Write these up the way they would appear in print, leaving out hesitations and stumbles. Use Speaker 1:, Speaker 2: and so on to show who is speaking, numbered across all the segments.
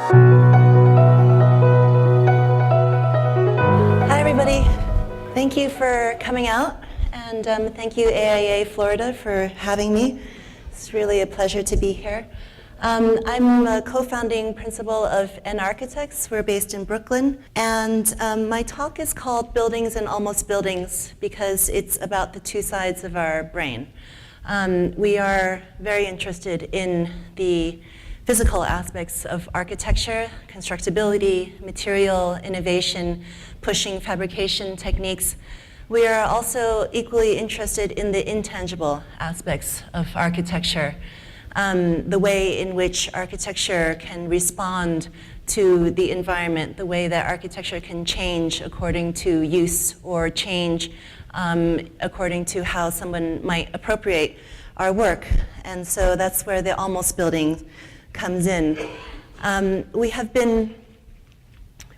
Speaker 1: Hi, everybody. Thank you for coming out, and thank you, AIA Florida, for having me. It's really a pleasure to be here. I'm a co-founding principal of N Architects. We're based in Brooklyn, and my talk is called Buildings and Almost Buildings because it's about the two sides of our brain. We are very interested in the physical aspects of architecture, constructability, material, innovation, pushing fabrication techniques. We are also equally interested in the intangible aspects of architecture, the way in which architecture can respond to the environment, the way that architecture can change according to use or change according to how someone might appropriate our work. And so that's where the almost building comes in. We have been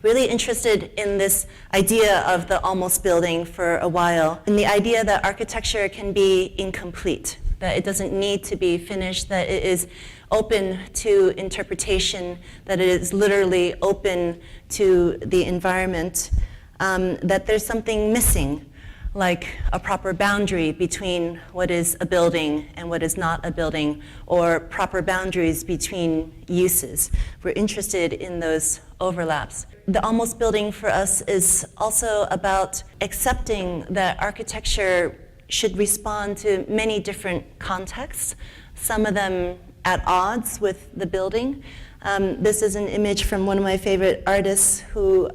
Speaker 1: really interested in this idea of the almost building for a while, and the idea that architecture can be incomplete, that it doesn't need to be finished, that it is open to interpretation, that it is literally open to the environment, that there's something missing, like a proper boundary between what is a building and what is not a building, or proper boundaries between uses. We're interested in those overlaps. The almost building for us is also about accepting that architecture should respond to many different contexts, some of them at odds with the building. This is an image from one of my favorite artists who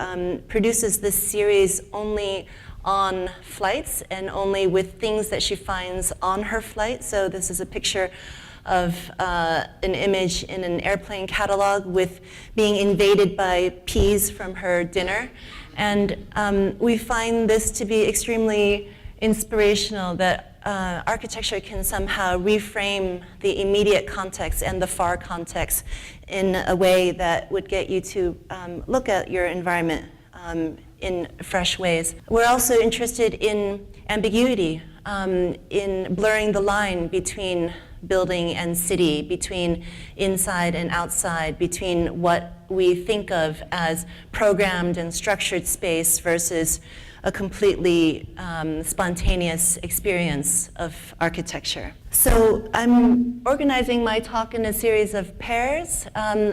Speaker 1: produces this series only on flights and only with things that she finds on her flight. So this is a picture of an image in an airplane catalog with being invaded by peas from her dinner. And we find this to be extremely inspirational, that architecture can somehow reframe the immediate context and the far context in a way that would get you to look at your environment in fresh ways. We're also interested in ambiguity, in blurring the line between building and city, between inside and outside, between what we think of as programmed and structured space versus a completely spontaneous experience of architecture. So I'm organizing my talk in a series of pairs.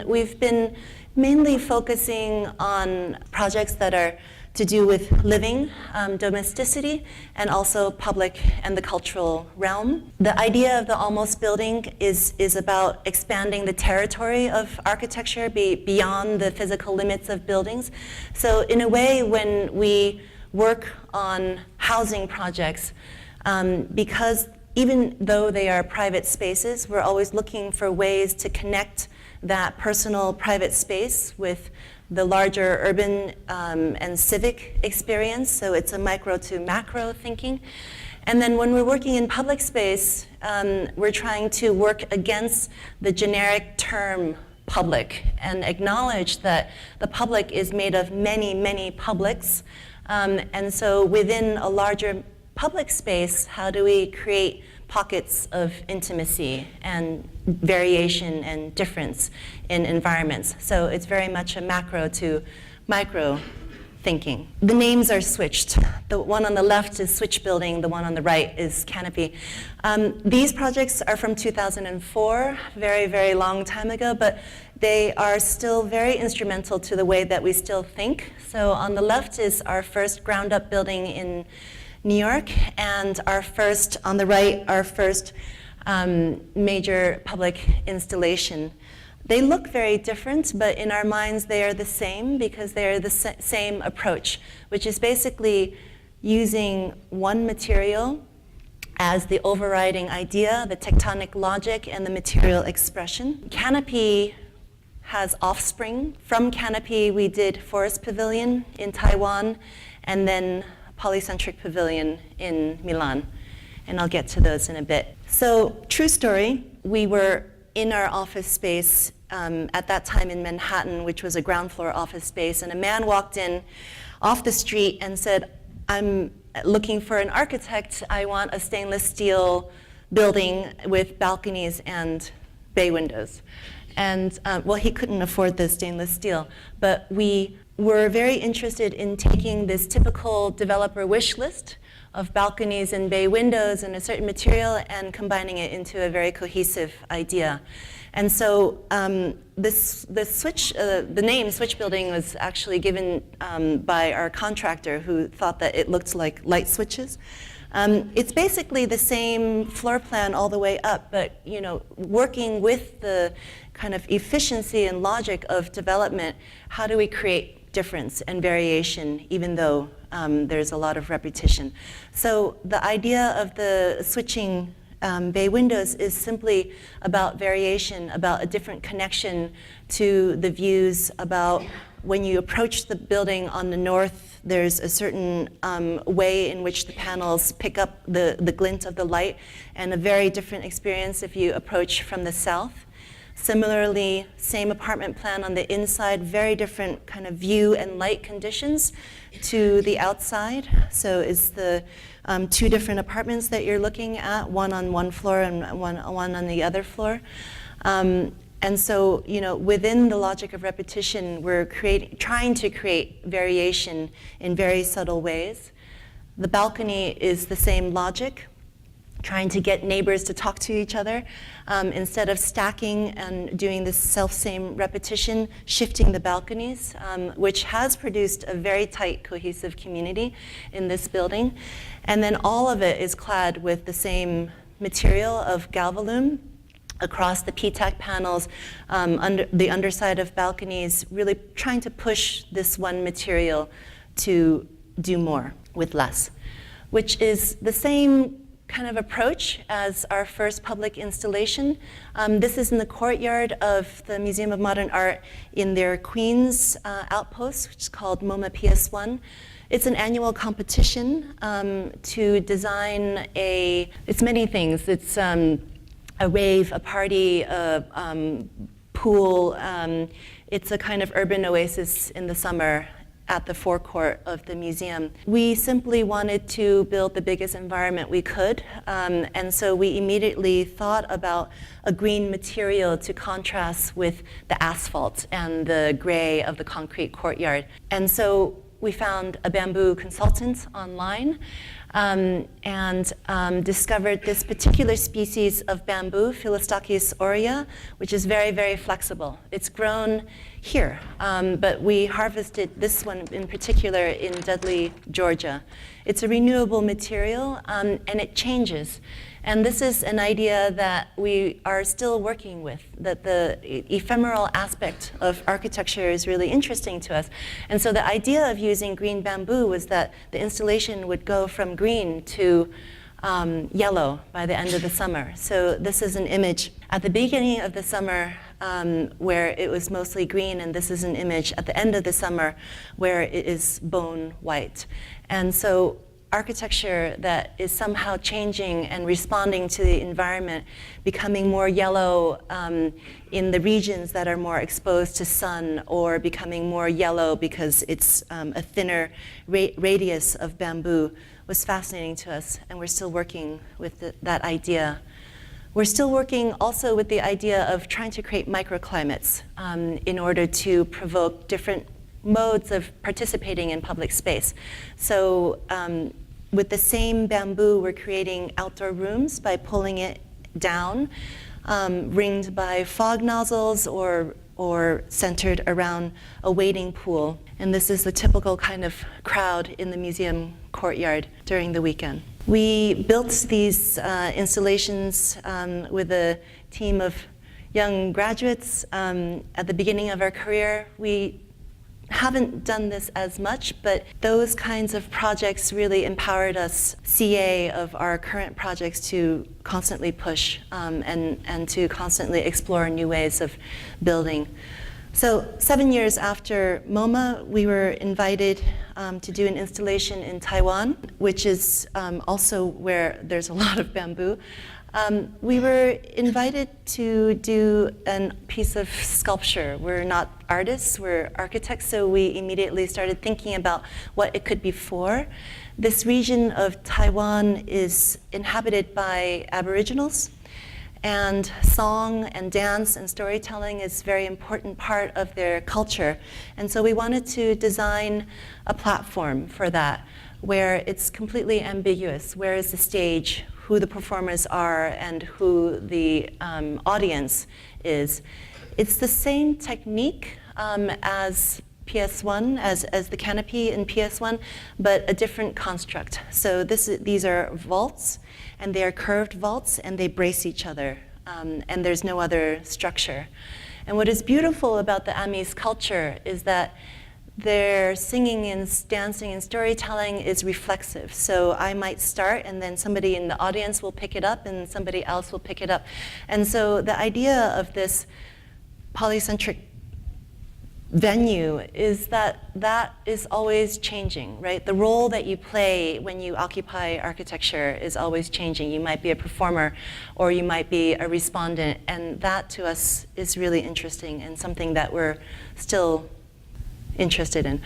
Speaker 1: We've been mainly focusing on projects that are to do with living, domesticity, and also public and the cultural realm. The idea of the almost building is about expanding the territory of architecture beyond the physical limits of buildings. So in a way, when we work on housing projects, because even though they are private spaces, we're always looking for ways to connect that personal private space with the larger urban and civic experience. So it's a micro to macro thinking. And then when we're working in public space, we're trying to work against the generic term public and acknowledge that the public is made of many, many publics. And so within a larger public space, how do we create pockets of intimacy and variation and difference in environments? So it's very much a macro to micro thinking. The names are switched. The one on the left is Switch Building, the one on the right is Canopy. These projects are from 2004, very, very long time ago, but they are still very instrumental to the way that we still think. So on the left is our first ground-up building in New York, and on the right, our first major public installation. They look very different, but in our minds they are the same because they are the same approach, which is basically using one material as the overriding idea, the tectonic logic, and the material expression. Canopy has offspring. From Canopy, we did Forest Pavilion in Taiwan, and then Polycentric Pavilion in Milan. And I'll get to those in a bit. So, true story, we were in our office space at that time in Manhattan, which was a ground floor office space, and a man walked in off the street and said, "I'm looking for an architect. I want a stainless steel building with balconies and bay windows." And well, he couldn't afford the stainless steel, but we were very interested in taking this typical developer wish list of balconies and bay windows and a certain material and combining it into a very cohesive idea. And so the name Switch Building was actually given by our contractor, who thought that it looked like light switches. It's basically the same floor plan all the way up, but working with the kind of efficiency and logic of development, how do we create difference and variation, even though there's a lot of repetition? So the idea of the switching bay windows is simply about variation, about a different connection to the views, about when you approach the building on the north, there's a certain way in which the panels pick up the glint of the light, and a very different experience if you approach from the south. Similarly, same apartment plan on the inside, very different kind of view and light conditions to the outside. So it's the two different apartments that you're looking at, one on one floor and one on the other floor. And so, within the logic of repetition, we're trying to create variation in very subtle ways. The balcony is the same logic, trying to get neighbors to talk to each other. Instead of stacking and doing this self-same repetition, shifting the balconies, which has produced a very tight, cohesive community in this building. And then all of it is clad with the same material of Galvalume across the PTAC panels, under the underside of balconies, really trying to push this one material to do more with less, which is the same kind of approach as our first public installation. This is in the courtyard of the Museum of Modern Art in their Queens outpost, which is called MoMA PS1. It's an annual competition to design it's many things. It's a rave, a party, a pool. It's a kind of urban oasis in the summer at the forecourt of the museum. We simply wanted to build the biggest environment we could, and so we immediately thought about a green material to contrast with the asphalt and the gray of the concrete courtyard. And so we found a bamboo consultant online and discovered this particular species of bamboo, Philostachys aurea, which is very, very flexible. It's grown here, but we harvested this one in particular in Dudley, Georgia. It's a renewable material, and it changes. And this is an idea that we are still working with, that the ephemeral aspect of architecture is really interesting to us. And so the idea of using green bamboo was that the installation would go from green to yellow by the end of the summer. So this is an image at the beginning of the summer where it was mostly green, and this is an image at the end of the summer where it is bone white. And so architecture that is somehow changing and responding to the environment, becoming more yellow in the regions that are more exposed to sun, or becoming more yellow because it's a thinner radius of bamboo, was fascinating to us, and we're still working with that idea. We're still working also with the idea of trying to create microclimates in order to provoke different modes of participating in public space. So with the same bamboo, we're creating outdoor rooms by pulling it down, ringed by fog nozzles or centered around a wading pool. And this is the typical kind of crowd in the museum courtyard during the weekend. We built these installations with a team of young graduates at the beginning of our career. We haven't done this as much, but those kinds of projects really empowered us, CA, of our current projects to constantly push and to constantly explore new ways of building. So 7 years after MoMA, we were invited to do an installation in Taiwan, which is also where there's a lot of bamboo. We were invited to do a piece of sculpture. We're not artists, we're architects, so we immediately started thinking about what it could be for. This region of Taiwan is inhabited by Aboriginals, And song and dance and storytelling is a very important part of their culture. And so we wanted to design a platform for that, where it's completely ambiguous. Where is the stage, who the performers are, and who the audience is. It's the same technique as PS1, as the canopy in PS1, but a different construct. So these are vaults, and they are curved vaults, and they brace each other, and there's no other structure. And what is beautiful about the Amis culture is that their singing and dancing and storytelling is reflexive. So I might start, and then somebody in the audience will pick it up, and somebody else will pick it up. And so the idea of this polycentric venue is that that is always changing, right? The role that you play when you occupy architecture is always changing. You might be a performer, or you might be a respondent, and that to us is really interesting and something that we're still interested in.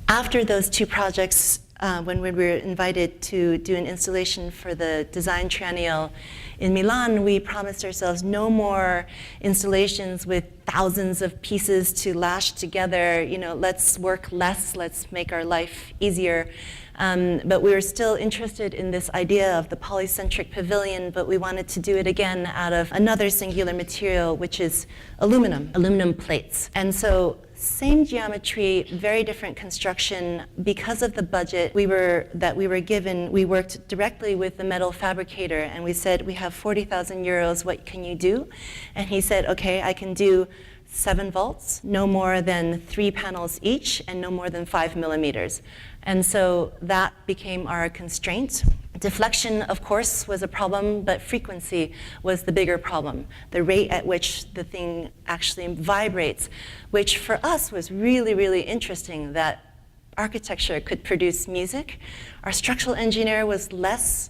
Speaker 1: After those two projects, when we were invited to do an installation for the Design Triennial in Milan, we promised ourselves no more installations with thousands of pieces to lash together. You know, let's work less, let's make our life easier. But we were still interested in this idea of the polycentric pavilion, but we wanted to do it again out of another singular material, which is aluminum plates. And so same geometry, very different construction. Because of the budget we were given, we worked directly with the metal fabricator, and we said, we have 40,000 euros, what can you do? And he said, okay, I can do 7 vaults, no more than 3 panels each, and no more than 5 millimeters. And so that became our constraint. Deflection, of course, was a problem, but frequency was the bigger problem, the rate at which the thing actually vibrates, which for us was really, really interesting, that architecture could produce music. Our structural engineer was less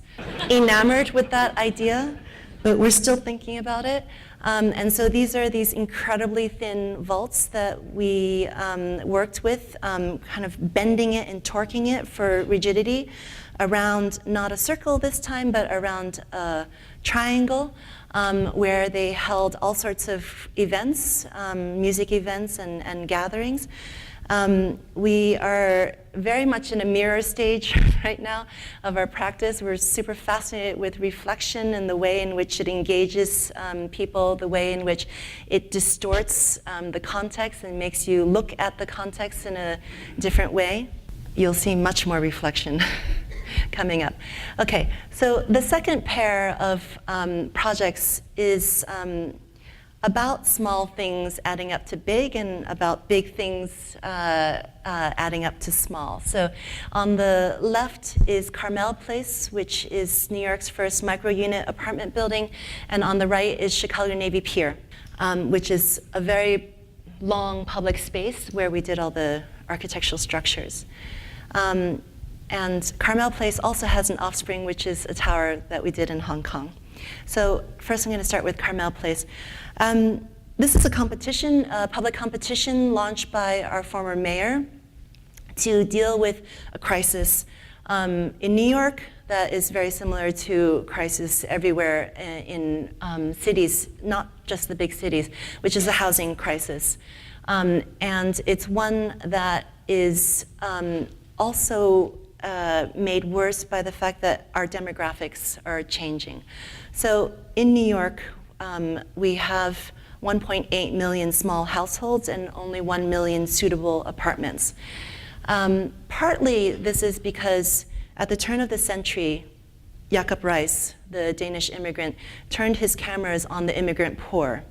Speaker 1: enamored with that idea, but we're still thinking about it. And so these are these incredibly thin vaults that we worked with, kind of bending it and torquing it for rigidity around not a circle this time, but around a triangle, where they held all sorts of events, music events and gatherings. We are very much in a mirror stage right now of our practice. We're super fascinated with reflection and the way in which it engages people, the way in which it distorts the context and makes you look at the context in a different way. You'll see much more reflection coming up. Okay, so the second pair of projects is about small things adding up to big, and about big things adding up to small. So on the left is Carmel Place, which is New York's first micro-unit apartment building, and on the right is Chicago Navy Pier, which is a very long public space where we did all the architectural structures. And Carmel Place also has an offspring, which is a tower that we did in Hong Kong. So first I'm going to start with Carmel Place. This is a competition, a public competition launched by our former mayor to deal with a crisis in New York that is very similar to crisis everywhere in cities, not just the big cities, which is a housing crisis. And it's one that is also made worse by the fact that our demographics are changing. So in New York, we have 1.8 million small households and only 1 million suitable apartments. Partly this is because at the turn of the century, Jacob Riis, the Danish immigrant, turned his cameras on the immigrant poor.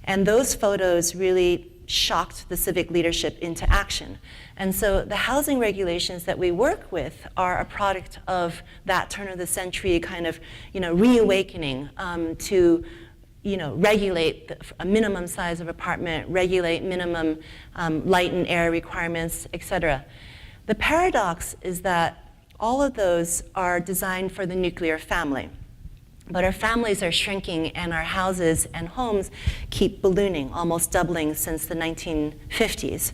Speaker 1: And those photos really shocked the civic leadership into action. And so the housing regulations that we work with are a product of that turn of the century kind of, reawakening to, regulate a minimum size of apartment, regulate minimum light and air requirements, et cetera. The paradox is that all of those are designed for the nuclear family. But our families are shrinking, and our houses and homes keep ballooning, almost doubling since the 1950s.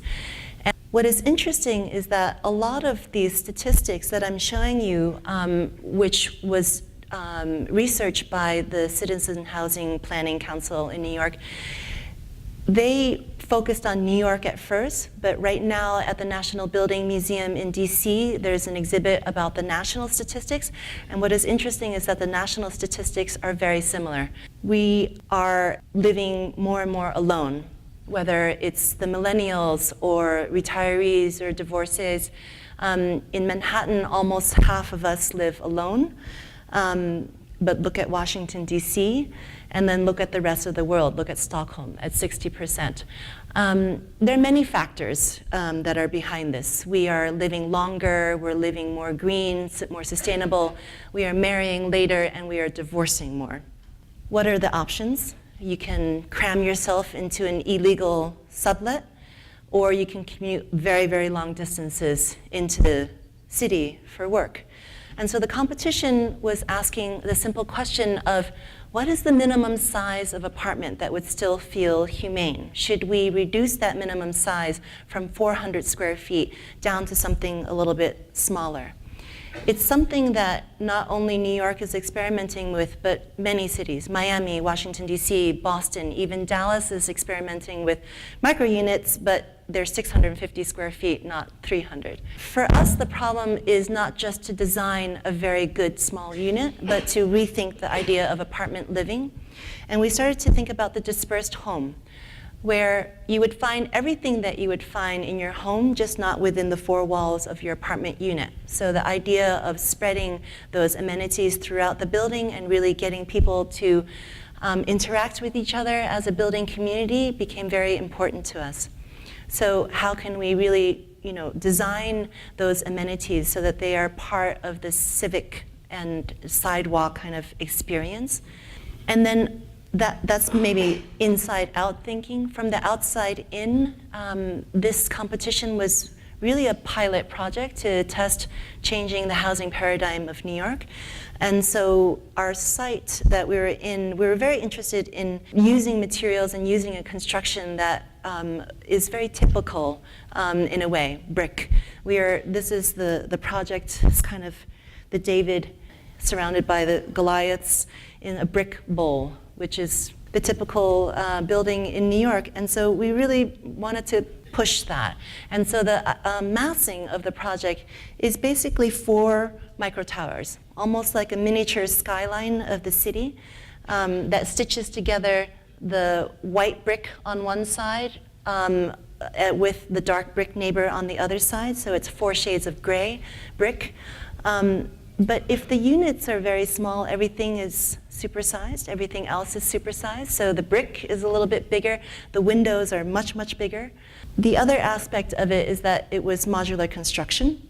Speaker 1: And what is interesting is that a lot of these statistics that I'm showing you, which was research by the Citizen Housing Planning Council in New York. They focused on New York at first, but right now at the National Building Museum in DC, there's an exhibit about the national statistics. And what is interesting is that the national statistics are very similar. We are living more and more alone, whether it's the millennials or retirees or divorcees. In Manhattan, almost half of us live alone. But look at Washington, D.C., and then look at the rest of the world. Look at Stockholm at 60%. There are many factors that are behind this. We are living longer, we're living more green, more sustainable, we are marrying later, and we are divorcing more. What are the options? You can cram yourself into an illegal sublet, or you can commute very, very long distances into the city for work. And so the competition was asking the simple question of, what is the minimum size of apartment that would still feel humane? Should we reduce that minimum size from 400 square feet down to something a little bit smaller? It's something that not only New York is experimenting with, but many cities, Miami, Washington, D.C., Boston, even Dallas is experimenting with micro units, but they're 650 square feet, not 300. For us, the problem is not just to design a very good small unit, but to rethink the idea of apartment living. And we started to think about the dispersed home, where you would find everything that you would find in your home, just not within the four walls of your apartment unit. So the idea of spreading those amenities throughout the building and really getting people to interact with each other as a building community became very important to us. So how can we really, design those amenities so that they are part of the civic and sidewalk kind of experience? And then that's maybe inside-out thinking. From the outside in, this competition was really a pilot project to test changing the housing paradigm of New York. And so our site that we were in, we were very interested in using materials and using a construction that is very typical in a way, brick. This is the project, it's kind of the David surrounded by the Goliaths in a brick bowl, which is the typical building in New York. And so we really wanted to push that. And so the massing of the project is basically 4 micro towers, almost like a miniature skyline of the city that stitches together the white brick on one side with the dark brick neighbor on the other side. So it's 4 shades of gray brick. But if the units are very small, everything is supersized, everything else is supersized. So the brick is a little bit bigger, the windows are much, much bigger. The other aspect of it is that it was modular construction.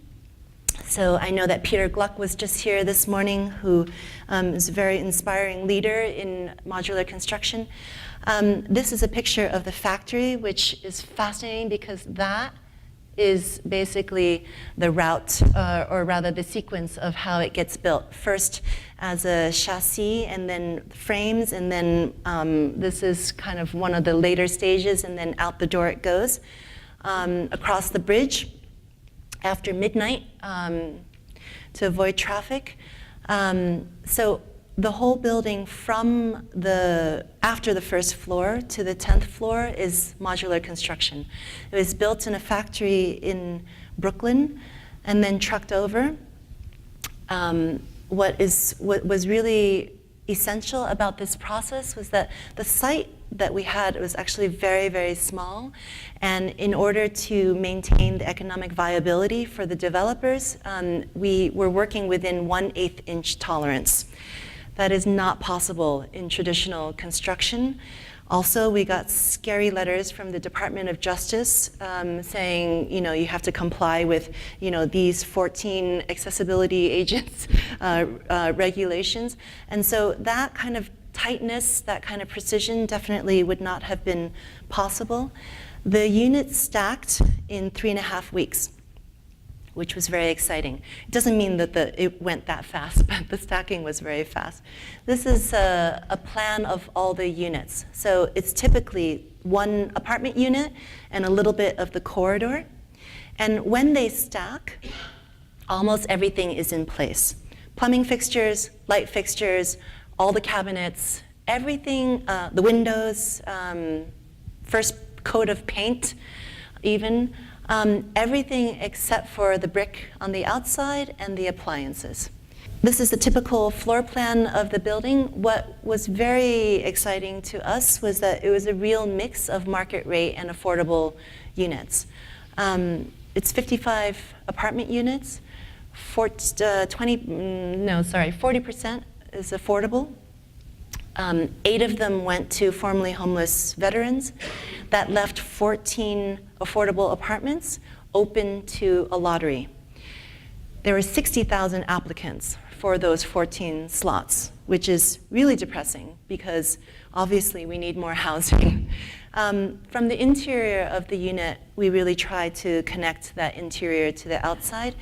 Speaker 1: So I know that Peter Gluck was just here this morning, who is a very inspiring leader in modular construction. This is a picture of the factory, which is fascinating because that is basically the route, or rather the sequence of how it gets built. First as a chassis, and then frames, and then this is kind of one of the later stages, and then out the door it goes. Across the bridge after midnight to avoid traffic. So the whole building from after the first floor to the 10th floor is modular construction. It was built in a factory in Brooklyn and then trucked over. What was really essential about this process was that the site that we had was actually very, very small. And in order to maintain the economic viability for the developers, we were working within 1/8 inch tolerance. That is not possible in traditional construction. Also, we got scary letters from the Department of Justice saying, you have to comply with, these 14 accessibility agents regulations. And so that kind of tightness, that kind of precision definitely would not have been possible. The units stacked in 3.5 weeks, which was very exciting. It doesn't mean that it went that fast, but the stacking was very fast. This is a plan of all the units. So it's typically one apartment unit and a little bit of the corridor. And when they stack, almost everything is in place. Plumbing fixtures, light fixtures, all the cabinets, everything, the windows, first coat of paint even, everything except for the brick on the outside and the appliances. This is the typical floor plan of the building. What was very exciting to us was that it was a real mix of market rate and affordable units. It's 55 apartment units, 40% is affordable. 8 of them went to formerly homeless veterans. That left 14 affordable apartments open to a lottery. There were 60,000 applicants for those 14 slots, which is really depressing because obviously we need more housing. From the interior of the unit, we really tried to connect that interior to the outside.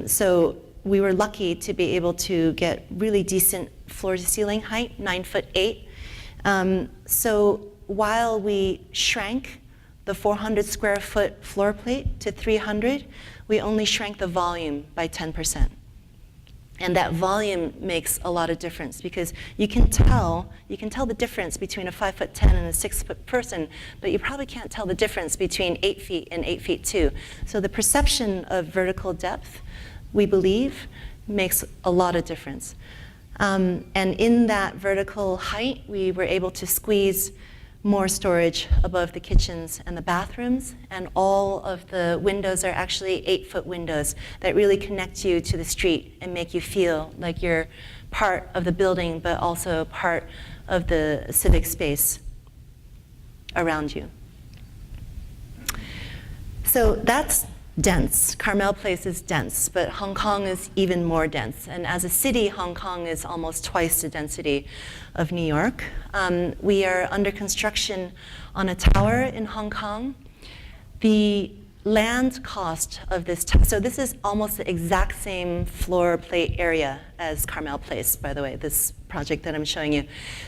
Speaker 1: So we were lucky to be able to get really decent floor-to-ceiling height, 9'8". So while we shrank the 400 square foot floor plate to 300, we only shrank the volume by 10%. And that volume makes a lot of difference because you can tell the difference between a 5'10" and a 6-foot person, but you probably can't tell the difference between 8 feet and 8 feet 2. So the perception of vertical depth, we believe, makes a lot of difference. And in that vertical height, we were able to squeeze more storage above the kitchens and the bathrooms, and all of the windows are actually 8-foot windows that really connect you to the street and make you feel like you're part of the building, but also part of the civic space around you. So that's dense. Carmel Place is dense, but Hong Kong is even more dense. And as a city, Hong Kong is almost twice the density of New York. We are under construction on a tower in Hong Kong. The land cost of this, so this is almost the exact same floor plate area as Carmel Place, by the way, this project that I'm showing you.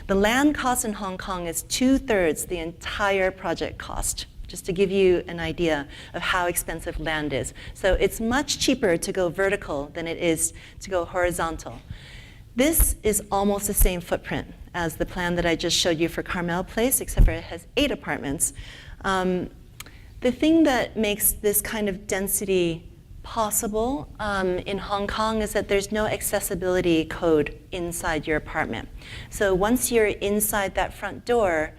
Speaker 1: The land cost in Hong Kong is 2/3 the entire project cost, just to give you an idea of how expensive land is. So it's much cheaper to go vertical than it is to go horizontal. This is almost the same footprint as the plan that I just showed you for Carmel Place, except for it has 8 apartments. The thing that makes this kind of density possible in Hong Kong is that there's no accessibility code inside your apartment. So once you're inside that front door,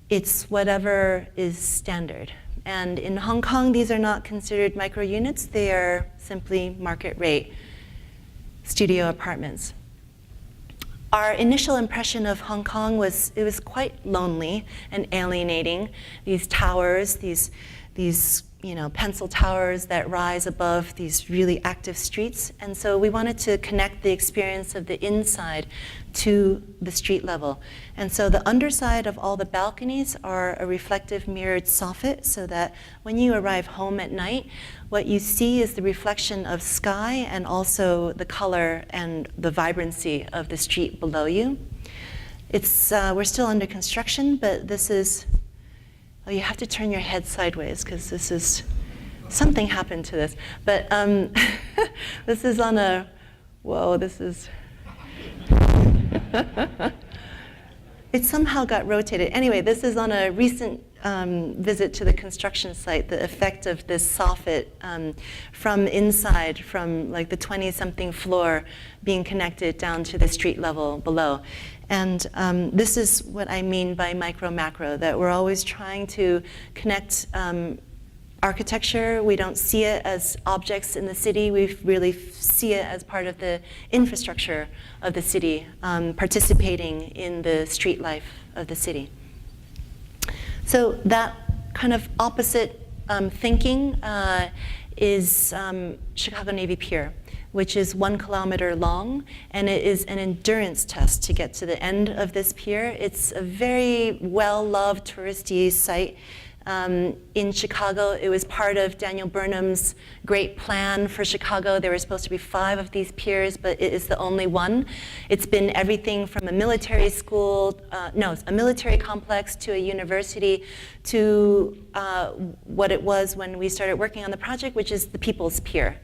Speaker 1: it's whatever is standard. And in Hong Kong, these are not considered micro units. They are simply market rate studio apartments. Our initial impression of Hong Kong was it was quite lonely and alienating. These towers, these pencil towers that rise above these really active streets. And so we wanted to connect the experience of the inside to the street level. And so the underside of all the balconies are a reflective mirrored soffit so that when you arrive home at night, what you see is the reflection of sky and also the color and the vibrancy of the street below you. We're still under construction, but this is, oh, you have to turn your head sideways because this is, something happened to this. But this is on a, whoa, this is, it somehow got rotated. Anyway, this is on a recent visit to the construction site, the effect of this soffit from inside, from like the 20-something floor being connected down to the street level below. And this is what I mean by micro-macro, that we're always trying to connect architecture. We don't see it as objects in the city. We really see it as part of the infrastructure of the city, participating in the street life of the city. So that kind of opposite thinking is Chicago Navy Pier, which is 1 kilometer long, and it is an endurance test to get to the end of this pier. It's a very well-loved touristy site. In Chicago, it was part of Daniel Burnham's great plan for Chicago. There were supposed to be 5 of these piers, but it is the only one. It's been everything from a military school, a military complex to a university to what it was when we started working on the project, which is the People's Pier.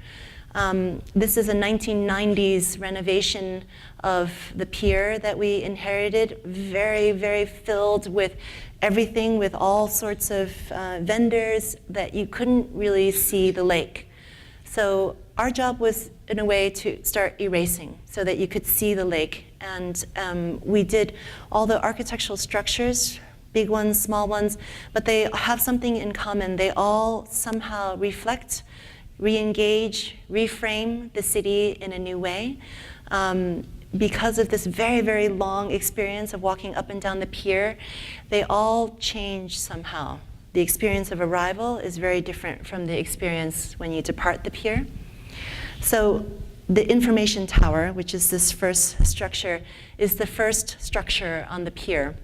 Speaker 1: This is a 1990s renovation of the pier that we inherited, very, very filled with everything, with all sorts of vendors that you couldn't really see the lake. So our job was, in a way, to start erasing so that you could see the lake. And we did all the architectural structures, big ones, small ones, but they have something in common. They all somehow reflect, re-engage, reframe the city in a new way. Because of this very, very long experience of walking up and down the pier, they all change somehow. The experience of arrival is very different from the experience when you depart the pier. So the information tower, which is this first structure, is the first structure on the pier.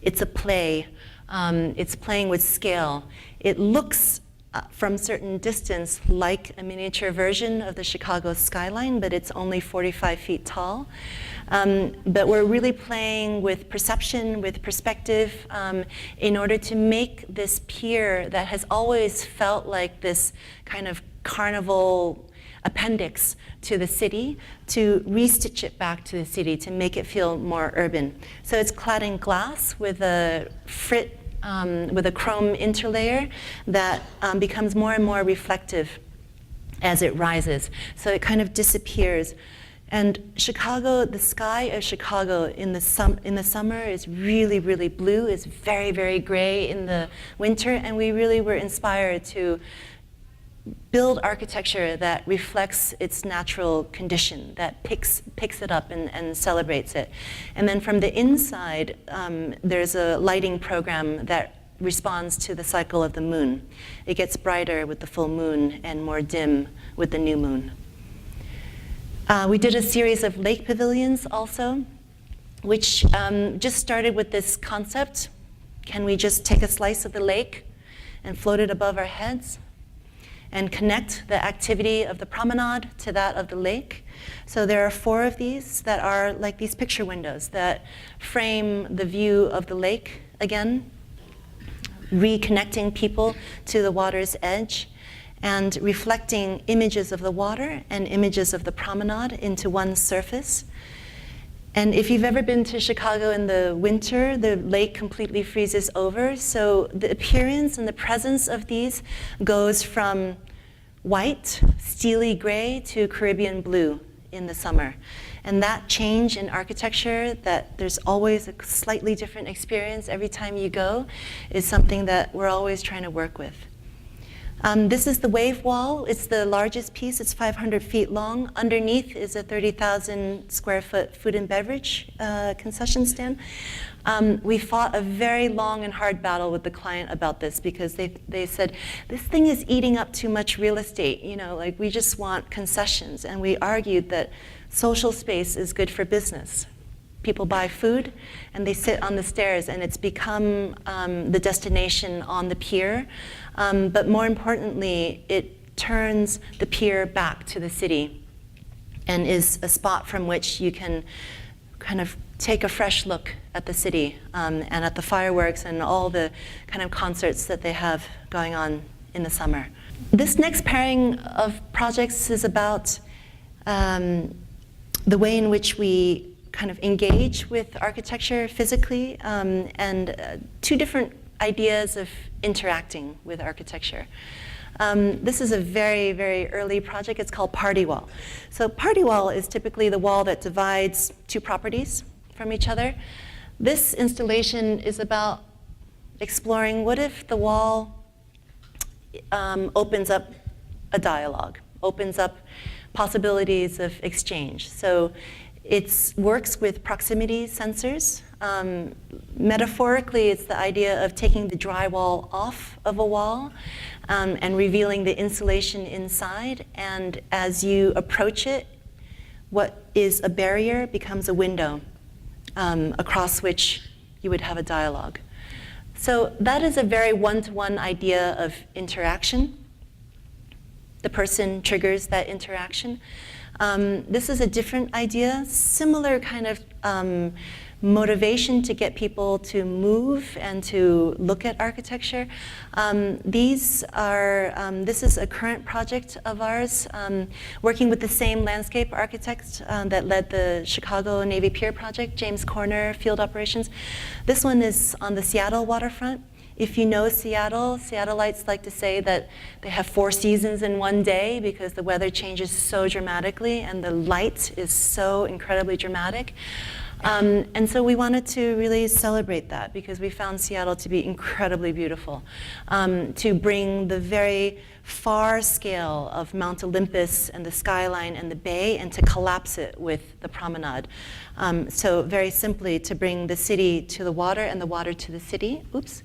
Speaker 1: It's a play. It's playing with scale. It looks from certain distance like a miniature version of the Chicago skyline, but it's only 45 feet tall. But we're really playing with perception, with perspective, in order to make this pier that has always felt like this kind of carnival appendix to the city, to restitch it back to the city, to make it feel more urban. So it's clad in glass with a frit, with a chrome interlayer that becomes more and more reflective as it rises. So it kind of disappears. And Chicago, the sky of Chicago in the summer is really, really blue. It's very, very gray in the winter. And we really were inspired to build architecture that reflects its natural condition, that picks it up and celebrates it. And then from the inside, there's a lighting program that responds to the cycle of the moon. It gets brighter with the full moon and more dim with the new moon. We did a series of lake pavilions also, which just started with this concept. Can we just take a slice of the lake and float it above our heads and connect the activity of the promenade to that of the lake? So there are 4 of these that are like these picture windows that frame the view of the lake again, reconnecting people to the water's edge and reflecting images of the water and images of the promenade into one surface. And if you've ever been to Chicago in the winter, the lake completely freezes over. So the appearance and the presence of these goes from white, steely gray, to Caribbean blue in the summer. And that change in architecture, that there's always a slightly different experience every time you go, is something that we're always trying to work with. This is the wave wall. It's the largest piece. It's 500 feet long. Underneath is a 30,000 square foot food and beverage concession stand. We fought a very long and hard battle with the client about this because they said, this thing is eating up too much real estate. You know, like we just want concessions. And we argued that social space is good for business. People buy food and they sit on the stairs, and it's become the destination on the pier. But more importantly, it turns the pier back to the city and is a spot from which you can kind of take a fresh look at the city and at the fireworks and all the kind of concerts that they have going on in the summer. This next pairing of projects is about the way in which we kind of engage with architecture physically, and 2 different ideas of interacting with architecture. This is a very, very early project. It's called Party Wall. So Party Wall is typically the wall that divides 2 properties from each other. This installation is about exploring what if the wall opens up a dialogue, opens up possibilities of exchange. So it works with proximity sensors. Metaphorically, it's the idea of taking the drywall off of a wall and revealing the insulation inside. And as you approach it, what is a barrier becomes a window across which you would have a dialogue. So that is a very one-to-one idea of interaction. The person triggers that interaction. This is a different idea, similar kind of motivation to get people to move and to look at architecture. This is a current project of ours, working with the same landscape architect that led the Chicago Navy Pier project, James Corner, Field Operations. This one is on the Seattle waterfront. If you know Seattle, Seattleites like to say that they have 4 seasons in one day because the weather changes so dramatically and the light is so incredibly dramatic. And so we wanted to really celebrate that because we found Seattle to be incredibly beautiful, to bring the very far scale of Mount Olympus and the skyline and the bay and to collapse it with the promenade. So very simply to bring the city to the water and the water to the city. Oops.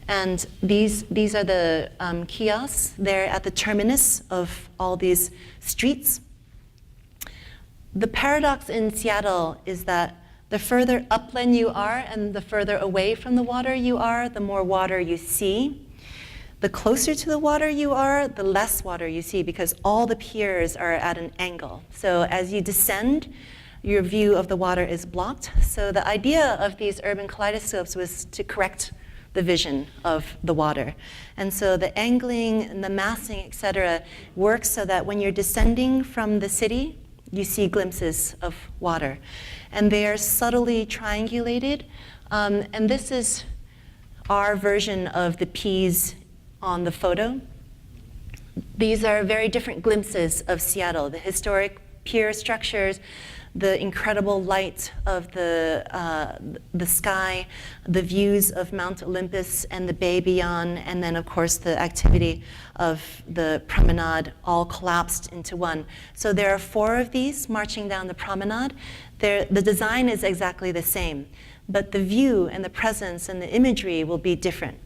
Speaker 1: And these are the kiosks. They're at the terminus of all these streets. The paradox in Seattle is that the further upland you are and the further away from the water you are, the more water you see. The closer to the water you are, the less water you see because all the piers are at an angle. So as you descend, your view of the water is blocked. So the idea of these urban kaleidoscopes was to correct the vision of the water. And so the angling and the massing, et cetera, works so that when you're descending from the city, you see glimpses of water. And they are subtly triangulated. And this is our version of the P's on the photo. These are very different glimpses of Seattle, the historic pier structures, the incredible light of the sky, the views of Mount Olympus and the bay beyond, and then of course the activity of the promenade all collapsed into one. So there are 4 of these marching down the promenade. The design is exactly the same, but the view and the presence and the imagery will be different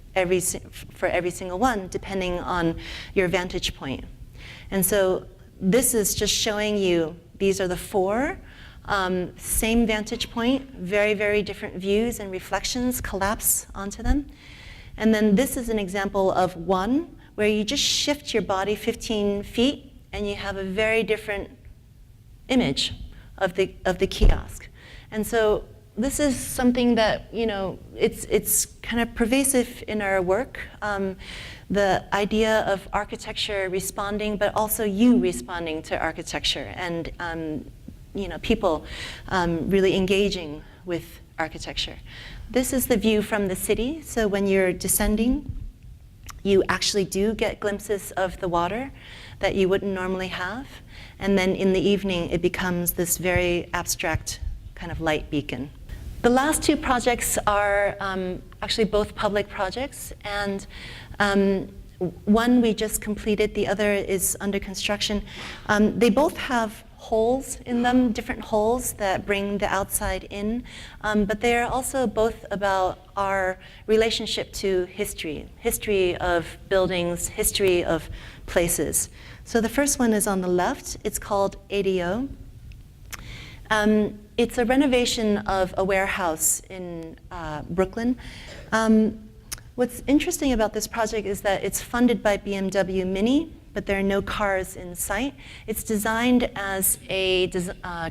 Speaker 1: for every single one, depending on your vantage point. And so this is just showing you, these are the 4, same vantage point, very, very different views and reflections collapse onto them. And then this is an example of one where you just shift your body 15 feet and you have a very different image of the kiosk. And so this is something that, it's kind of pervasive in our work. The idea of architecture responding, but also you responding to architecture, and people really engaging with architecture. This is the view from the city. So when you're descending, you actually do get glimpses of the water that you wouldn't normally have. And then in the evening, it becomes this very abstract kind of light beacon. The last 2 projects are actually both public projects, and one we just completed, the other is under construction. They both have holes in them, different holes that bring the outside in, but they're also both about our relationship to history of buildings, history of places. So the first one is on the left. It's called ADO. It's a renovation of a warehouse in Brooklyn. What's interesting about this project is that it's funded by BMW Mini, but there are no cars in sight. It's designed as a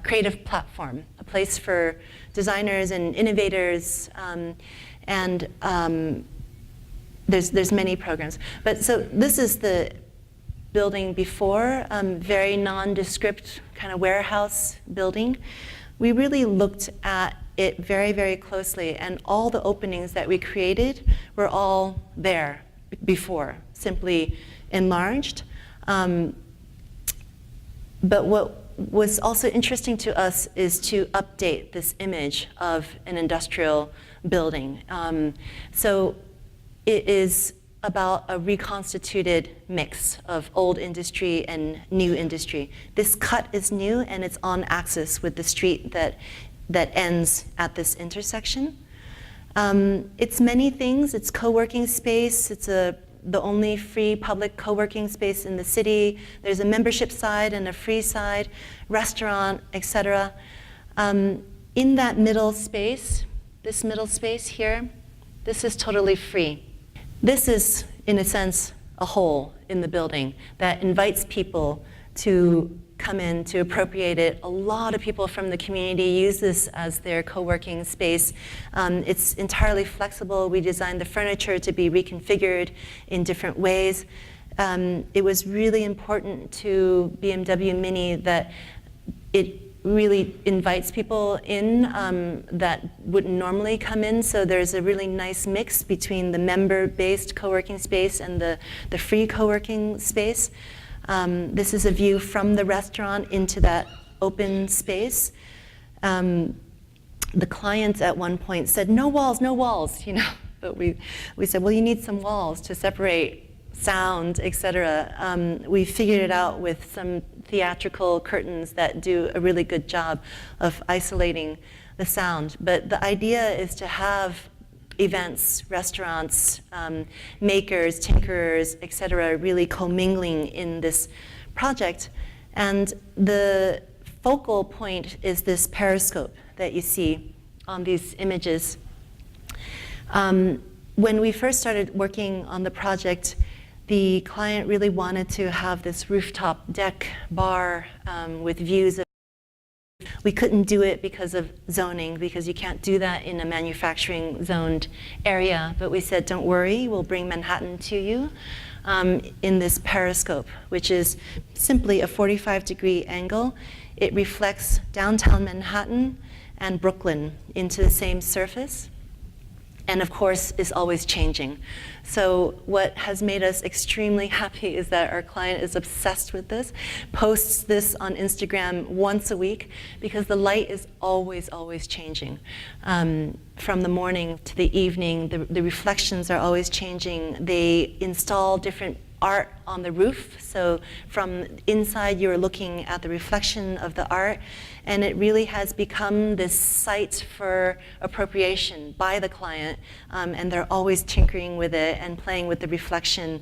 Speaker 1: creative platform, a place for designers and innovators, and there's many programs. But so this is the building before, very nondescript kind of warehouse building. We really looked at it very, very closely, and all the openings that we created were all there before, simply enlarged. But what was also interesting to us is to update this image of an industrial building. So it is about a reconstituted mix of old industry and new industry. This cut is new, and it's on axis with the street that ends at this intersection. It's many things. It's co-working space. It's the only free public co-working space in the city. There's a membership side and a free side, restaurant, etc. In that middle space, this middle space here, this is totally free. This is, in a sense, a hole in the building that invites people to come in to appropriate it. A lot of people from the community use this as their co-working space. It's entirely flexible. We designed the furniture to be reconfigured in different ways. It was really important to BMW Mini that it really invites people in that wouldn't normally come in. So there's a really nice mix between the member-based co-working space and the free co-working space. This is a view from the restaurant into that open space. The clients at one point said, no walls, you know. But we said, well, you need some walls to separate sound, etc. We figured it out with some theatrical curtains that do a really good job of isolating the sound. But the idea is to have events, restaurants, makers, tinkerers, etc., really commingling in this project. And the focal point is this periscope that you see on these images. When we first started working on the project, the client really wanted to have this rooftop deck bar with views of. We couldn't do it because of zoning, because you can't do that in a manufacturing zoned area. But we said, don't worry, we'll bring Manhattan to you in this periscope, which is simply a 45-degree angle. It reflects downtown Manhattan and Brooklyn into the same surface, and of course is always changing. So what has made us extremely happy is that our client is obsessed with this, posts this on Instagram once a week, because the light is always changing. From the morning to the evening, the reflections are always changing. They install different art on the roof, so from inside you're looking at the reflection of the art, and it really has become this site for appropriation by the client, and they're always tinkering with it and playing with the reflection,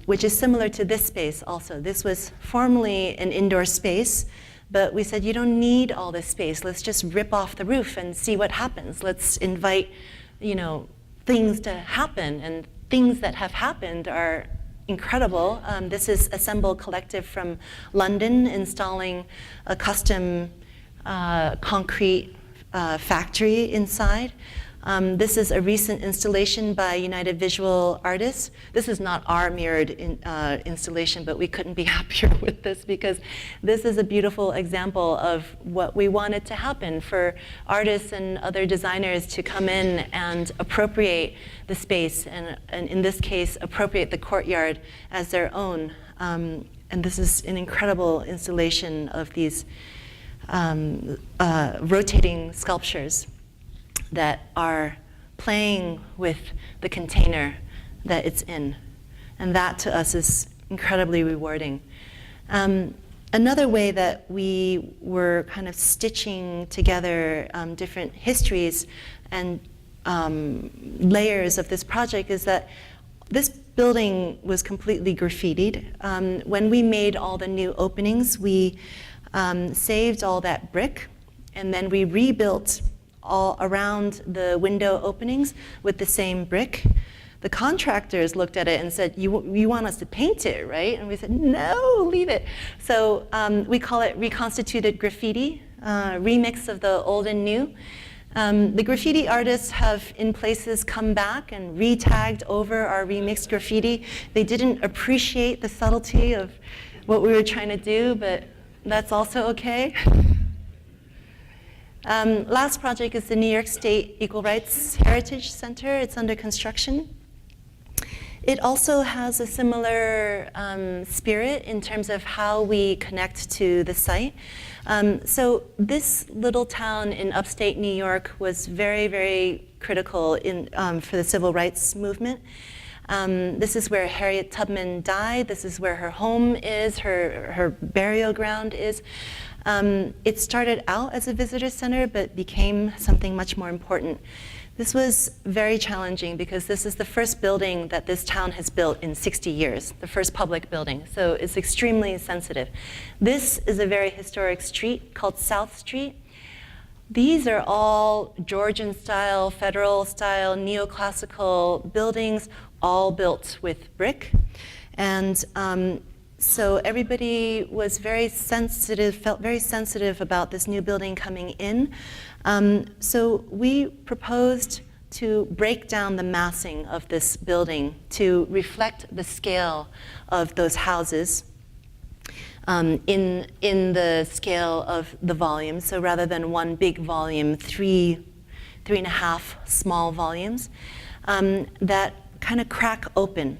Speaker 1: which is similar to this space also. This was formerly an indoor space, but we said, you don't need all this space. Let's just rip off the roof and see what happens. Let's invite, you know, things to happen, and things that have happened are incredible. This is Assemble Collective from London installing a custom concrete factory inside. This is a recent installation by United Visual Artists. This is not our mirrored installation, but we couldn't be happier with this, because this is a beautiful example of what we wanted to happen, for artists and other designers to come in and appropriate the space, and in this case, appropriate the courtyard as their own. And this is an incredible installation of these rotating sculptures that are playing with the container that it's in. And that to us is incredibly rewarding. Another way that we were kind of stitching together different histories and layers of this project is that this building was completely graffitied. When we made all the new openings, we saved all that brick, and then we rebuilt all around the window openings with the same brick. The contractors looked at it and said, you want us to paint it, right? And we said, no, leave it. So we call it reconstituted graffiti, remix of the old and new. The graffiti artists have in places come back and re-tagged over our remixed graffiti. They didn't appreciate the subtlety of what we were trying to do, but that's also okay. Last project is the New York State Equal Rights Heritage Center. It's under construction. It also has a similar spirit in terms of how we connect to the site. So this little town in upstate New York was very, very critical for the civil rights movement. This is where Harriet Tubman died. This is where her home is, her burial ground is. It started out as a visitor center, but became something much more important. This was very challenging because this is the first building that this town has built in 60 years, the first public building, so it's extremely sensitive. This is a very historic street called South Street. These are all Georgian style, federal style, neoclassical buildings, all built with brick. And So everybody was very sensitive, felt very sensitive about this new building coming in. So we proposed to break down the massing of this building to reflect the scale of those houses in the scale of the volume. So rather than one big volume, three and a half small volumes that kind of crack open.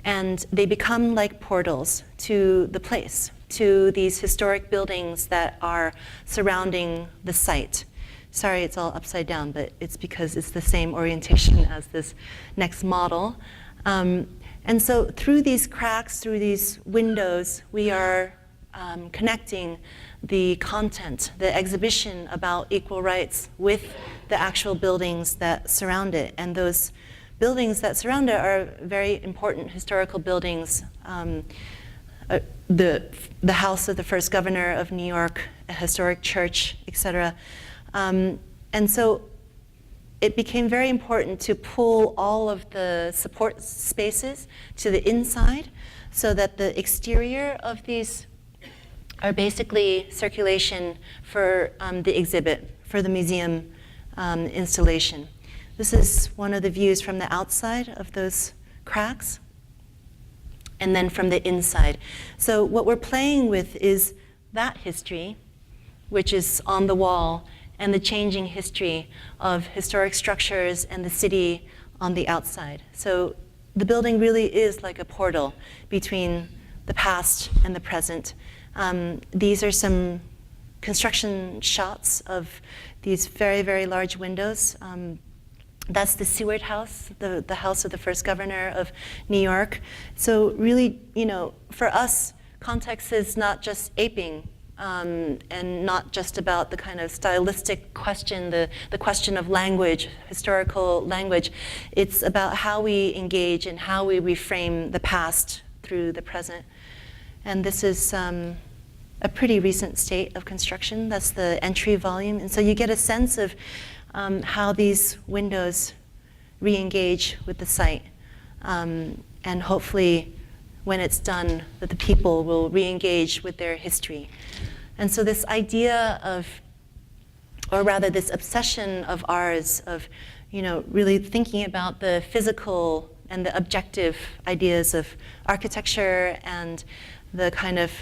Speaker 1: And they become like portals to the place, to these historic buildings that are surrounding the site. Sorry, it's all upside down, but it's because it's the same orientation as this next model. And so through these cracks, through these windows, we are connecting the content, the exhibition about equal rights with the actual buildings that surround it. And those buildings that surround it are very important historical buildings. The house of the first governor of New York, a historic church, etc. And so it became very important to pull all of the support spaces to the inside so that the exterior of these are basically circulation for the exhibit, for the museum installation. This is one of the views from the outside of those cracks, and then from the inside. So what we're playing with is that history, which is on the wall, and the changing history of historic structures and the city on the outside. So the building really is like a portal between the past and the present. These are some construction shots of these very, very large windows. That's the Seward House, the house of the first governor of New York. So really, for us, context is not just aping and not just about the kind of stylistic question, the question of language, historical language. It's about how we engage and how we reframe the past through the present. And this is a pretty recent state of construction. That's the entry volume. And so you get a sense of how these windows re-engage with the site. And hopefully, when it's done, that the people will re-engage with their history. And so this idea of, or rather this obsession of ours of, really thinking about the physical and the objective ideas of architecture and the kind of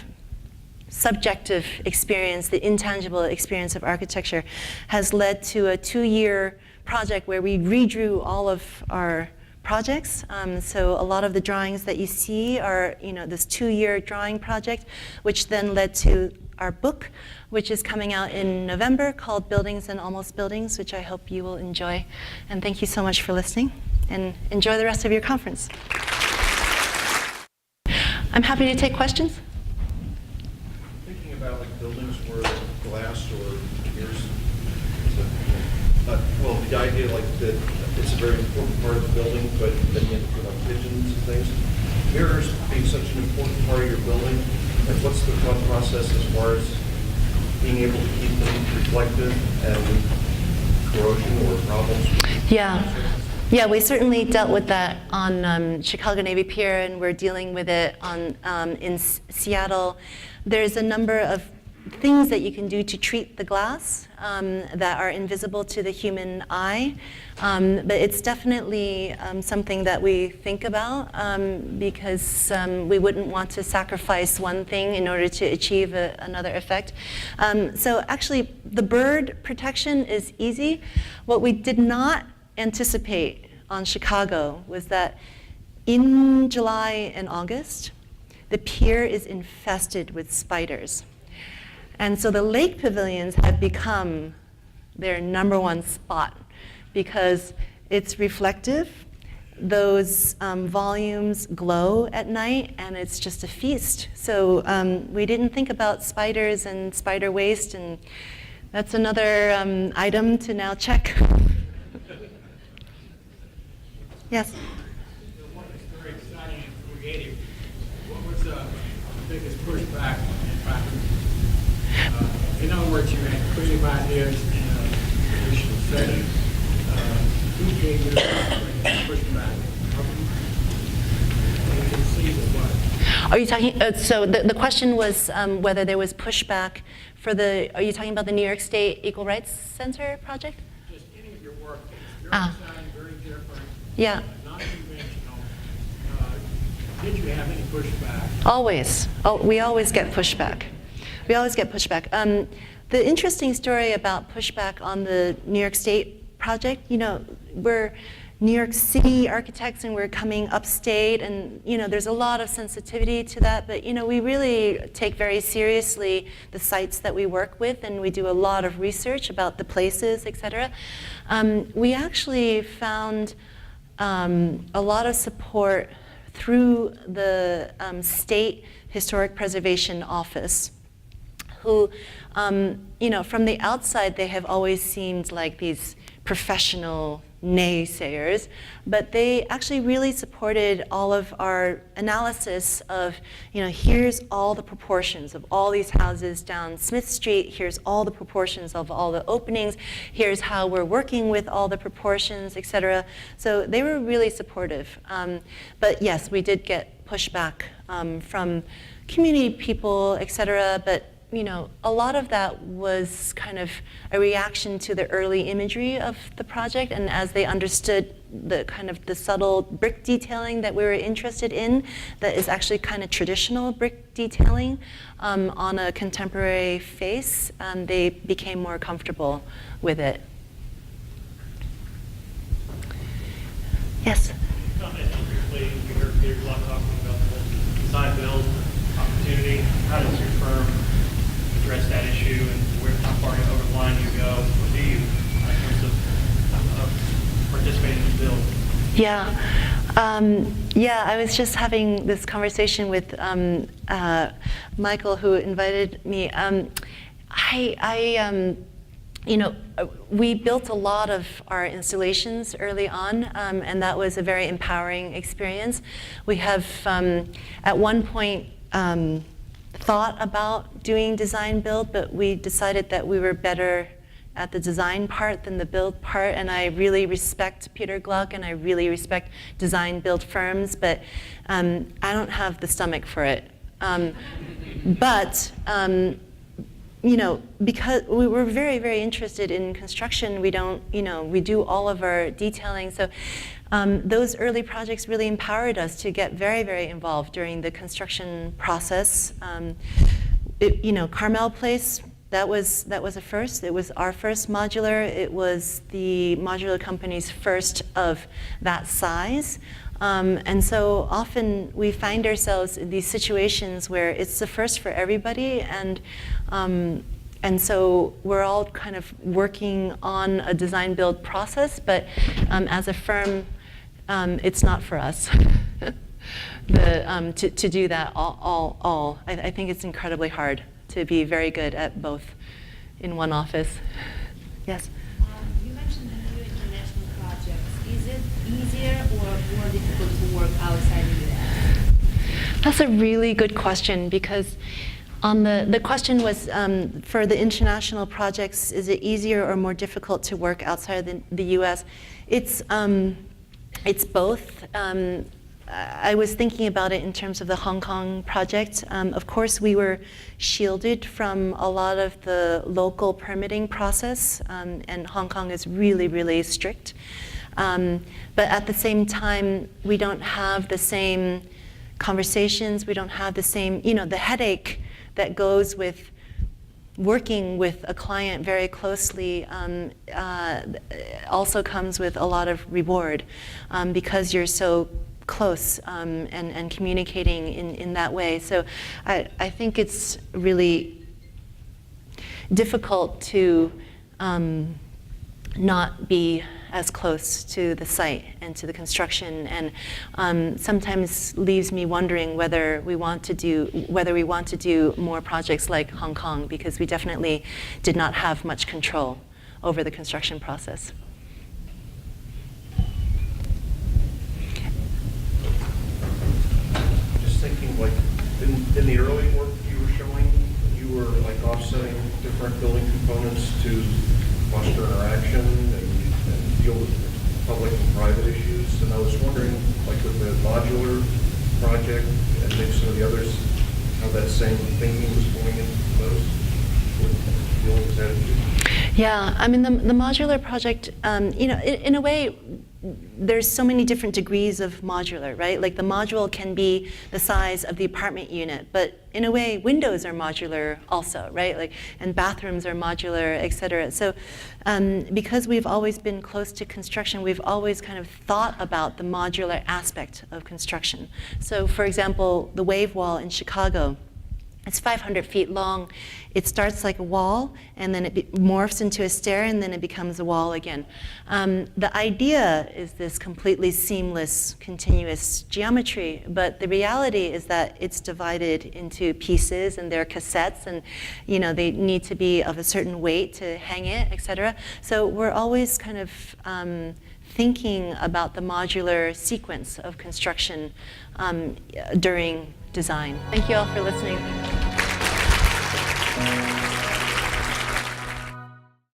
Speaker 1: subjective experience, the intangible experience of architecture, has led to a 2-year project where we redrew all of our projects. So a lot of the drawings that you see are, this 2-year drawing project, which then led to our book, which is coming out in November, called Buildings and Almost Buildings, which I hope you will enjoy. And thank you so much for listening, and enjoy the rest of your conference. I'm happy to take questions.
Speaker 2: About like buildings where glass or mirrors, the idea like that it's a very important part of the building, but then you have to put up pigeons and things. Mirrors being such an important part of your building, like what's the thought process as far as being able to keep them reflective and corrosion or problems?
Speaker 1: Yeah, we certainly dealt with that on Chicago Navy Pier, and we're dealing with it in Seattle. There's a number of things that you can do to treat the glass that are invisible to the human eye, but it's definitely something that we think about because we wouldn't want to sacrifice one thing in order to achieve another effect. So actually, the bird protection is easy. What we did not anticipate on Chicago was that in July and August, the pier is infested with spiders. And so the lake pavilions have become their #1 spot because it's reflective. Those volumes glow at night, and it's just a feast. So we didn't think about spiders and spider waste, and that's another item to now check. Yes?
Speaker 3: One is very exciting and creative. What was the biggest pushback on the project? In other words, you had creative ideas in a traditional setting. Who gave you the pushback? You can see the what?
Speaker 1: Are you talking, so the question was whether there was pushback for are you talking about the New York State Equal Rights Center project?
Speaker 3: Just any of your work, it's very
Speaker 1: Ah.
Speaker 3: exciting, very different,
Speaker 1: Yeah.
Speaker 3: non-conventional. Did you have any pushback?
Speaker 1: Always. Oh, we always get pushback. We always get pushback. The interesting story about pushback on the New York State project, you know, we're New York City architects and we're coming upstate, and you know, there's a lot of sensitivity to that, but you know, we really take very seriously the sites that we work with, and we do a lot of research about the places, et cetera. We actually found a lot of support through the State Historic Preservation Office, who, you know, from the outside, they have always seemed like these professional naysayers, but they actually really supported all of our analysis of, you know, here's all the proportions of all these houses down Smith Street, here's all the proportions of all the openings, here's how we're working with all the proportions, et cetera. So they were really supportive. But yes, we did get pushback from community people, et cetera, but you know, a lot of that was kind of a reaction to the early imagery of the project, and as they understood the kind of the subtle brick detailing that we were interested in, that is actually kind of traditional brick detailing on a contemporary face, they became more comfortable with it. Yes?
Speaker 4: Comment briefly, we heard Peter Gluck talking about the design build opportunity. How does your firm address that issue, and how far over the line you go, or do you, in terms of participating in the build?
Speaker 1: Yeah. Yeah, I was just having this conversation with Michael, who invited me. You know, we built a lot of our installations early on, and that was a very empowering experience. We have, at one point, thought about doing design build, but we decided that we were better at the design part than the build part, and I really respect Peter Gluck and I really respect design build firms, but I don't have the stomach for it. You know, because we were very, very interested in construction, we don't, you know, we do all of our detailing, so those early projects really empowered us to get very, very involved during the construction process. You know, Carmel Place, that was a first. It was our first modular. It was the modular company's first of that size. And so often we find ourselves in these situations where it's the first for everybody, and so we're all kind of working on a design build process, but as a firm, it's not for us to do that all. I think it's incredibly hard to be very good at both in one office. Yes?
Speaker 5: You mentioned the new international projects. Is it easier or more difficult to work outside the U.S.?
Speaker 1: That's a really good question, because on the question was, for the international projects, is it easier or more difficult to work outside the U.S.? It's both. I was thinking about it in terms of the Hong Kong project. Of course, we were shielded from a lot of the local permitting process, and Hong Kong is really, really strict. But at the same time, we don't have the same conversations, we don't have the same, you know, the headache that goes with working with a client very closely also comes with a lot of reward, because you're so close and communicating in that way. So I think it's really difficult to not be as close to the site and to the construction, and sometimes leaves me wondering whether we want to do more projects like Hong Kong, because we definitely did not have much control over the construction process.
Speaker 2: Just thinking, like, in the early work you were showing, you were like offsetting different building components to foster interaction and deal with public and private issues. And I was wondering, like with the modular project and maybe some of the others, how that same thinking was going into those? What feeling was that?
Speaker 1: Yeah, I mean, the modular project, you know, in a way, there's so many different degrees of modular, right? Like the module can be the size of the apartment unit, but in a way, windows are modular also, right? Like, and bathrooms are modular, et cetera. So because we've always been close to construction, we've always kind of thought about the modular aspect of construction. So for example, the wave wall in Chicago, it's 500 feet long. It starts like a wall, and then it morphs into a stair, and then it becomes a wall again. The idea is this completely seamless, continuous geometry, but the reality is that it's divided into pieces, and they're cassettes, and you know they need to be of a certain weight to hang it, et cetera. So we're always kind of thinking about the modular sequence of construction during design. Thank you all for listening.